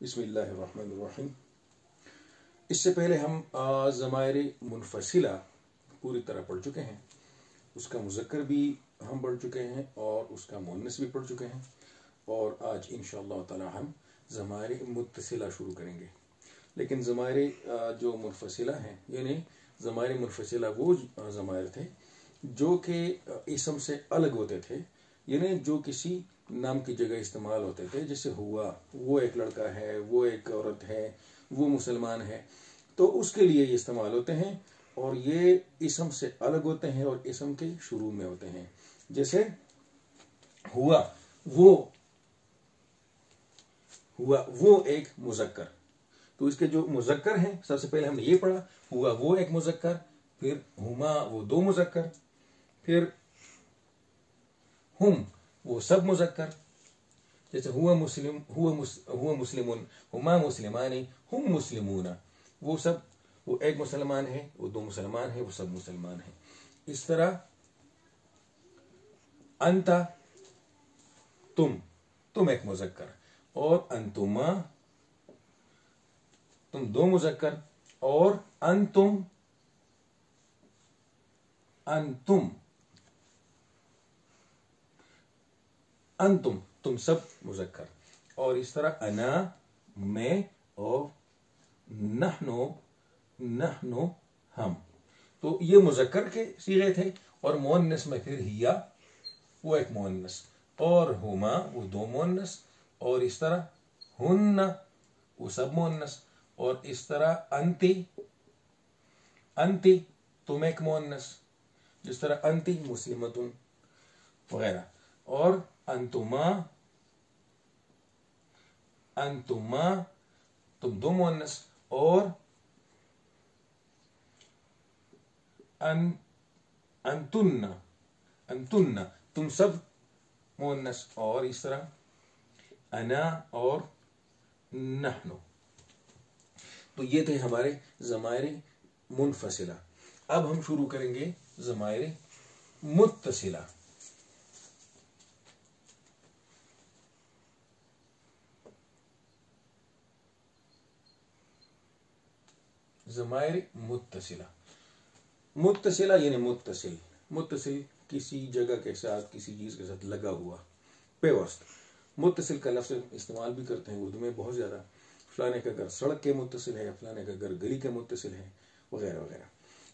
बिस्मिल्लाहिर्रहमानिर्रहीम। इससे पहले हम ज़माइर मुनफसिला पूरी तरह पढ़ चुके हैं। उसका मुज़क्कर भी हम पढ़ चुके हैं और उसका मुअन्नस भी पढ़ चुके हैं, और आज इंशाअल्लाह ताला हम ज़माइर मुत्तसिला शुरू करेंगे। लेकिन ज़माइर जो मुनफसिला हैं, यानी ज़माइर मुनफसिला वो ज़माइर थे जो कि इसम से अलग होते थे, यानी जो किसी नाम की जगह इस्तेमाल होते थे। जैसे हुआ, वो एक लड़का है, वो एक औरत है, वो मुसलमान है, तो उसके लिए ये इस्तेमाल होते हैं और ये इसम से अलग होते हैं और इसम के शुरू में होते हैं। जैसे हुआ वो एक मुज़क्कर, तो इसके जो मुज़क्कर हैं, सबसे पहले हमने ये पढ़ा, हुआ वो एक मुज़क्कर, फिर हुमा वो दो मुज़क्कर, फिर हुम वो सब मुज़क्कर। जैसे हुआ मुस्लिमुन, हुमा मुस्लिमानी, हुम मुस्लिमूना, वो सब, वो एक मुसलमान है, वो दो मुसलमान है, वो सब मुसलमान है। इस तरह अंता तुम एक मुज़क्कर, और अंतुमा तुम दो मुज़क्कर, और अंतुम तुम सब मुज़क्कर। और इस तरह अना मैं, और नहनो हम, तो ये मुज़क्कर के सीगे थे। और मुअन्नस में फिर हिया वो एक मुअन्नस, और हुमा वो दो मुअन्नस, और इस तरह हुन्ना वो सब मुअन्नस, और इस तरह अंती तुम एक मुअन्नस, जिस तरह अंती मुस्लिमतुन वगैरह। और अंतुमा तुम दो मुअन्नस, और अंतुन्ना तुम सब मुअन्नस, और इस तरह अना और नहनो। तो ये थे हमारे ज़माइर मुनफसिला। अब हम शुरू करेंगे ज़माइर मुत्तसिला। ज़माइर मुत्तसिला यानी मुत्तसिल किसी जगह के साथ, किसी चीज के साथ लगा हुआ, पेवस्त। मुत्तसिल का लफ्ज़ इस्तेमाल भी करते हैं उर्दू में बहुत ज्यादा। फलाने का घर सड़क के मुत्तसिल है, फलाने का घर गली के मुत्तसिल है, वगैरह वगैरह।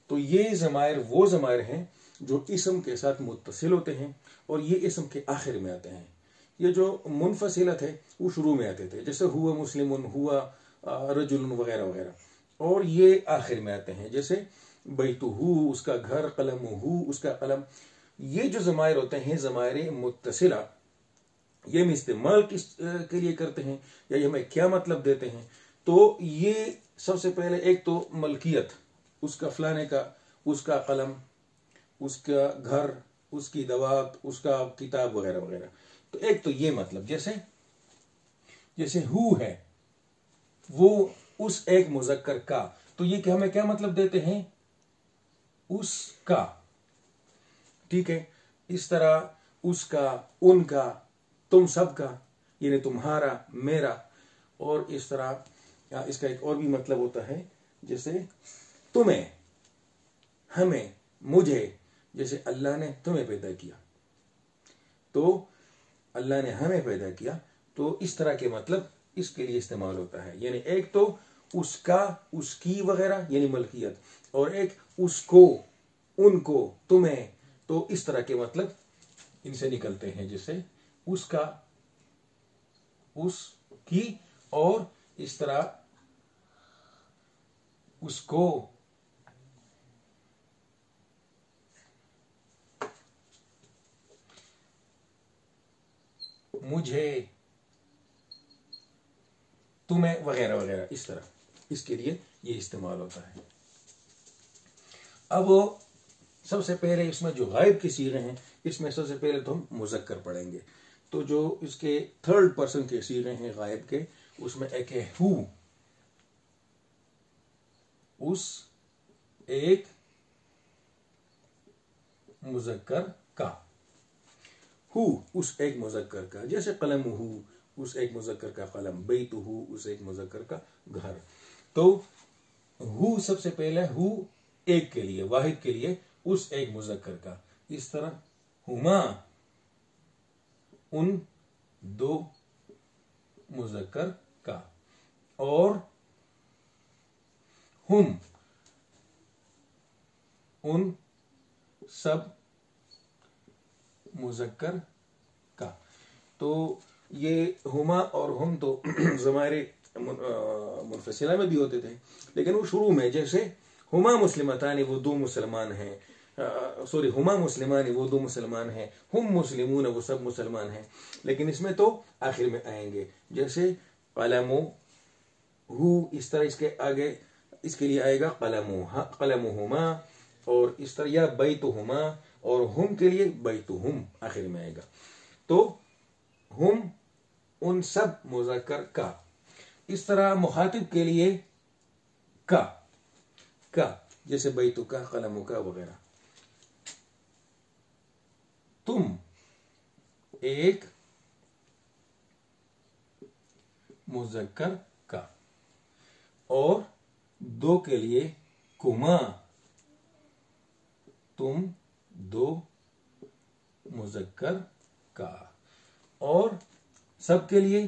तो ये ज़माइर वो ज़माइर हैं जो इसम के साथ मुत्तसिल होते हैं और ये इसम के आखिर में आते हैं। ये जो मुनफसिला थे वो शुरू में आते थे, जैसे हुआ मुस्लिमुन, हुआ रजुलन वगैरह वगैरह, और ये आखिर में आते हैं। जैसे बैतुहू उसका घर, कलमुहू उसका कलम। ये जो ज़माइर होते हैं ज़माइर मुत्तसिला, ये हम इस्तेमाल किस के लिए करते हैं या ये हमें क्या मतलब देते हैं? तो ये सबसे पहले एक तो मलकियत, उसका फलाने का, उसका कलम, उसका घर, उसकी दवात, उसका किताब वगैरह वगैरह। तो एक तो ये मतलब, जैसे हु है वो उस एक मुज़क्कर का, तो ये हमें क्या मतलब देते हैं? उसका। ठीक है। इस तरह उसका, उनका, तुम सबका, यानी तुम्हारा, मेरा। और इस तरह इसका एक और भी मतलब होता है, जैसे तुम्हें, हमें, मुझे। जैसे अल्लाह ने तुम्हें पैदा किया, तो अल्लाह ने हमें पैदा किया, तो इस तरह के मतलब इसके लिए इस्तेमाल होता है। यानी एक तो उसका, उसकी वगैरह यानी मलकियत, और एक उसको, उनको, तुम्हें। तो इस तरह के मतलब इनसे निकलते हैं, जैसे उसका, उसकी, और इस तरह उसको, मुझे, तुम्हें वगैरह वगैरह। इस तरह इसके लिए ये इस्तेमाल होता है। अब सबसे पहले इसमें जो गायब की सीगे हैं, इसमें सबसे पहले तो हम मुज़क्कर पढ़ेंगे। तो जो इसके थर्ड पर्सन के सीगे हैं गायब के, उसमें एक है हु, उस एक मुज़क्कर का। हु उस एक मुज़क्कर का, जैसे कलमुहु اس ایک مذکر کا قلم، بیتہ اس ایک مذکر کا گھر. تو ہو سب سے پہلے ہو ایک کے لیے، واحد کے لیے، اس ایک مذکر کا. اس طرح ہما ان دو مذکر کا، اور ہم ان سب مذکر کا. تو یہ ہما اور ہم تو ضمائر منفصلہ میں بھی ہوتے تھے، لیکن وہ شروع میں، جیسے ہما مسلمتان وہ دو مسلمان ہیں، ہما مسلمان وہ دو مسلمان ہیں، ہم مسلمون وہ سب مسلمان ہیں، لیکن اس میں تو آخر میں آئیں گے. جیسے قلم ہو، اس طرح اس کے آگے اس کے لیے آئے گا قلمہما، اور اس طرح یا بیتہما، اور ہم کے لیے بیتہم آخر میں آئے گا. تو ہم ان سب مذکر کا. اس طرح مخاطب کے لیے کا، جیسے بیتو کا، قلمو کا وغیرہ. تم ایک مذکر کا، اور دو کے لیے کما، تم دو مذکر کا، اور سب کے لیے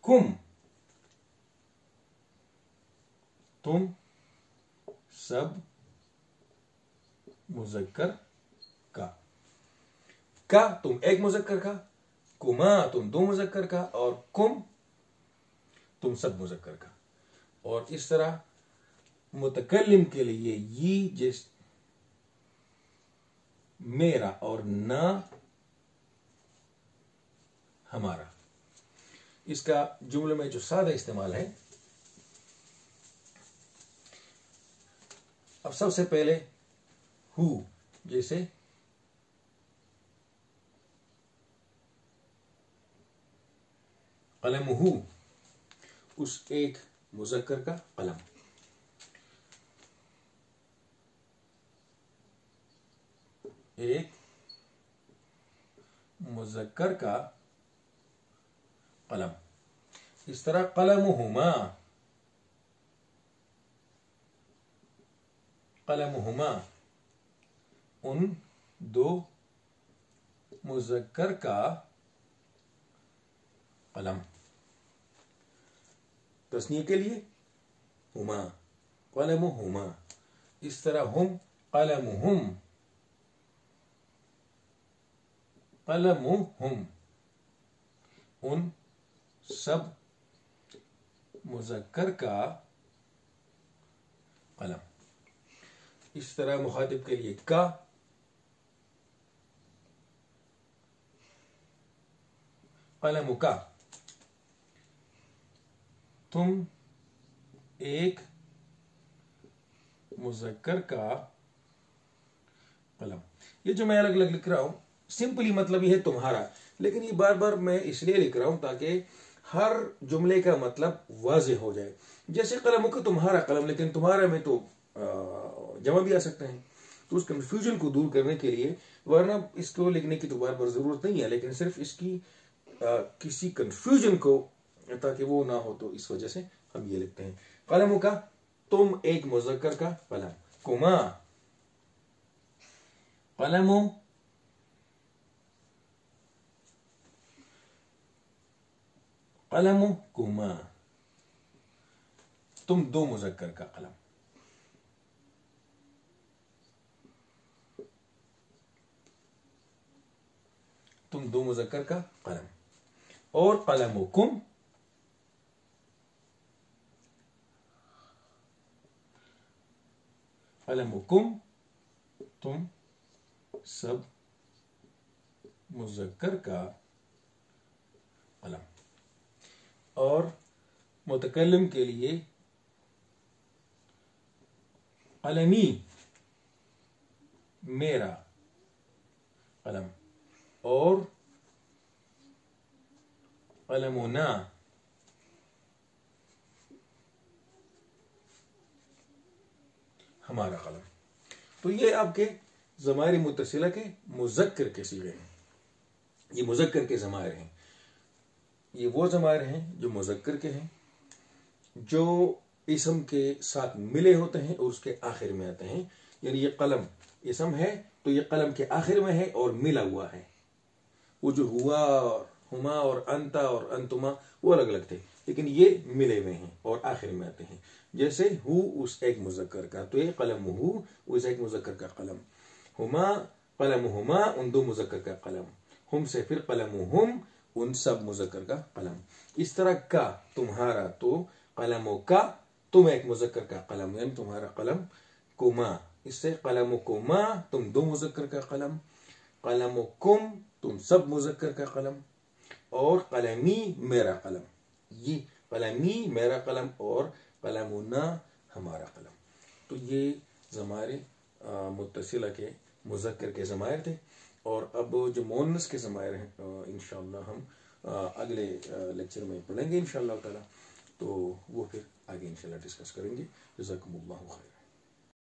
کم، تم سب مذکر کا. تم ایک مذکر کا، کما تم دو مذکر کا، اور کم تم سب مذکر کا. اور اس طرح متکلم کے لیے یہ جس میرا اور نہ ہمارا. اس کا جملے میں جو سادہ استعمال ہے، اب سب سے پہلے ہو، جیسے قلم ہو اس ایک مذکر کا قلم. ایک مذکر کا قلم. اس طرح قلمہما ان دو مذکر کا قلم. تثنیہ کے لیے ہما قلمہما. اس طرح ہم قلمہم ان سب مذکر کا قلم. اس طرح مخاطب کے لیے کا، قلم کا، تم ایک مذکر کا قلم. یہ جو میں الگ الگ لکھ رہا ہوں، سمپلی مطلب یہ ہے تمہارا، لیکن یہ بار بار میں اس لیے لکھ رہا ہوں تاکہ ہر جملے کا مطلب واضح ہو جائے. جیسے قلم کا تمہارا قلم، لیکن تمہارا میں تو جمع بھی آ سکتے ہیں. تو اس کنفیوژن کو دور کرنے کے لیے، ورنہ اس کو لکھنے کی تو بار بار ضرورت نہیں ہے، لیکن صرف اس کی کسی کنفیوژن کو تاکہ وہ نہ ہو، تو اس وجہ سے ہم یہ لکھتے ہیں. قلم کا تم ایک مذکر کا قلم. کما قلم کما تم دو مذکر کا قلم. تم دو مذکر کا قلم. اور قلمکم تم سب مذکر کا قلم. اور متکلم کے لیے قلمی میرا قلم، اور قلمنا ہمارا قلم. تو یہ آپ کے ضمائر متصلہ کے مذکر کے صیغے ہیں، یہ مذکر کے ضمائر ہیں. یہ وہ ضمائر ہیں جو مذکر کے ہیں، جو اسم کے ساتھ ملے ہوتے ہیں اور اس کے آخر میں آتے ہیں. یعنی یہ قلم اسم ہے تو یہ قلم کے آخر میں ہے اور ملا ہوا ہے. وہ جو ہوا اور ہما اور انتا اور انتما وہ الگ الگ تھے، لیکن یہ ملے ہوئے ہیں اور آخر میں آتے ہیں. جیسے ہو اس ایک مذکر کا، تو یہ قلم ہو اس ایک مذکر کا قلم، ہما قلم ہما ان دو مذکر کا قلم، ہم سے پھر قلم ہم ان سب مذکر کا قلم. اس طرح کا تمہارا تو قلم کا تم ایک مذکر کا قلم، یعنی تمہارا قلم کما، اس سے قلم کما تم دو مذکر کا قلم، قلم کم تم سب مذکر کا قلم، اور قلمی میرا قلم. یہ قلمی میرا قلم اور قلمنا ہمارا قلم. تو یہ ضمائر متصلہ کے مذکر کے ضمائر تھے. اور اب جو مؤنث کے ضمائر ہیں انشاءاللہ ہم اگلے لیکچر میں پڑھیں گے انشاءاللہ تعالی. تو وہ پھر آگے انشاءاللہ ڈسکس کریں گے. جزاکم اللہ خیر.